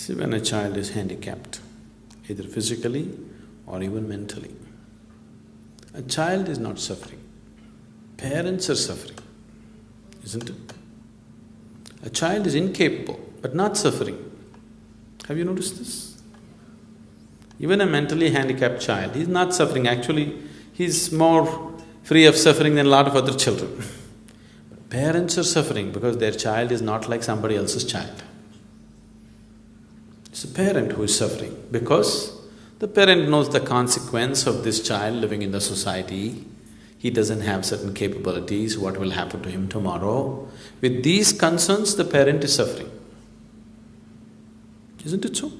See, when a child is handicapped, either physically or even mentally, a child is not suffering. Parents are suffering, isn't it? A child is incapable, but not suffering. Have you noticed this? Even a mentally handicapped child, he's not suffering. Actually, he's more free of suffering than a lot of other children. But parents are suffering because their child is not like somebody else's child. It's the parent who is suffering because the parent knows the consequence of this child living in the society. He doesn't have certain capabilities, what will happen to him tomorrow. With these concerns, the parent is suffering. Isn't it so?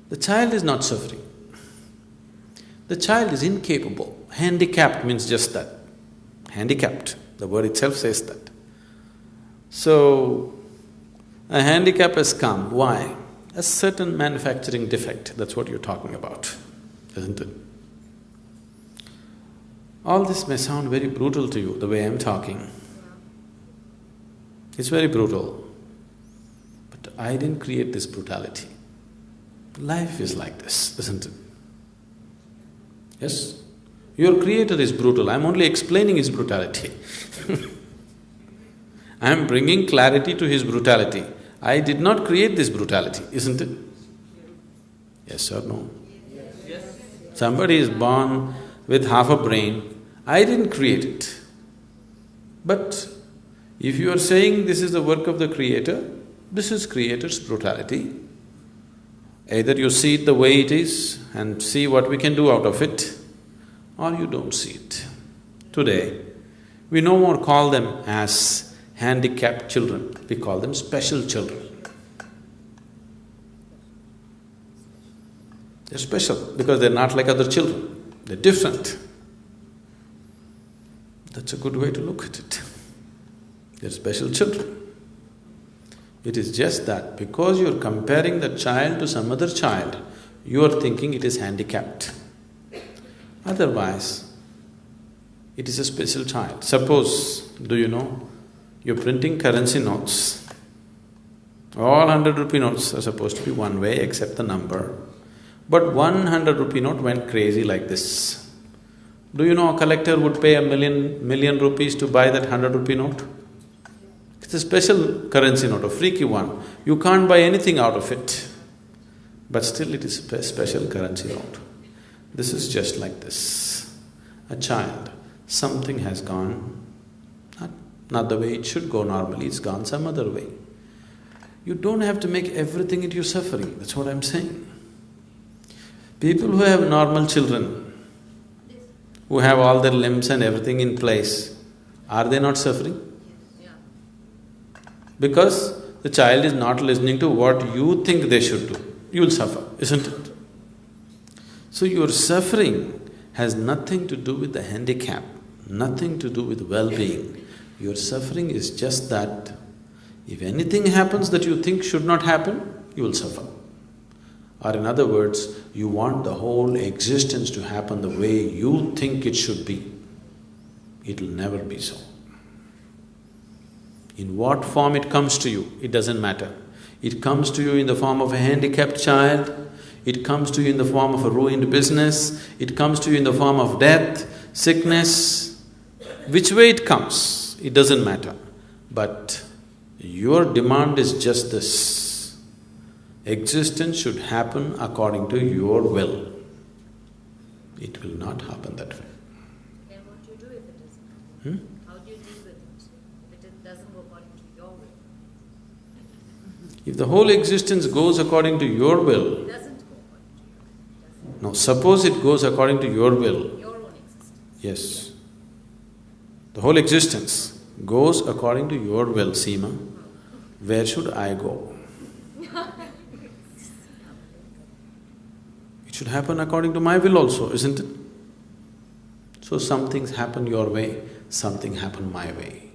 The child is not suffering. The child is incapable. Handicapped means just that. Handicapped, the word itself says that. So, a handicap has come. Why? A certain manufacturing defect, that's what you're talking about, isn't it? All this may sound very brutal to you, the way I'm talking. It's very brutal. But I didn't create this brutality. Life is like this, isn't it? Yes? Your creator is brutal, I'm only explaining his brutality. I'm bringing clarity to his brutality. I did not create this brutality, isn't it? Yes or no? Yes. Somebody is born with half a brain, I didn't create it. But if you are saying this is the work of the creator, this is creator's brutality. Either you see it the way it is and see what we can do out of it, or you don't see it. Today, we no more call them as handicapped children, we call them special children. They're special because they're not like other children, they're different. That's a good way to look at it. They're special children. It is just that because you're comparing the child to some other child, you are thinking it is handicapped. Otherwise, it is a special child. Suppose, do you know, you're printing currency notes. All 100-rupee notes are supposed to be one way except the number. But 100-rupee note went crazy like this. Do you know a collector would pay a million rupees to buy that 100-rupee note? It's a special currency note, a freaky one. You can't buy anything out of it. But still it is a special currency note. This is just like this. A child, something has gone, not the way it should go normally, it's gone some other way. You don't have to make everything into your suffering, that's what I'm saying. People who have normal children, who have all their limbs and everything in place, are they not suffering? Because the child is not listening to what you think they should do, you will suffer, isn't it? So your suffering has nothing to do with the handicap, nothing to do with well-being. Your suffering is just that if anything happens that you think should not happen, you will suffer. Or in other words, you want the whole existence to happen the way you think it should be. It'll never be so. In what form it comes to you, it doesn't matter. It comes to you in the form of a handicapped child, it comes to you in the form of a ruined business, it comes to you in the form of death, sickness. Which way it comes, it doesn't matter. But your demand is just this: existence should happen according to your will. It will not happen that way. Then what do you do if it doesn't? How do you deal with it if it doesn't go according to your will? If the whole existence goes according to your will… It doesn't go according to your will. No, suppose it goes according to your will. Your own existence. Yes. The whole existence goes according to your will, Seema. Where should I go? It should happen according to my will also, isn't it? So some things happen your way, something happen my way.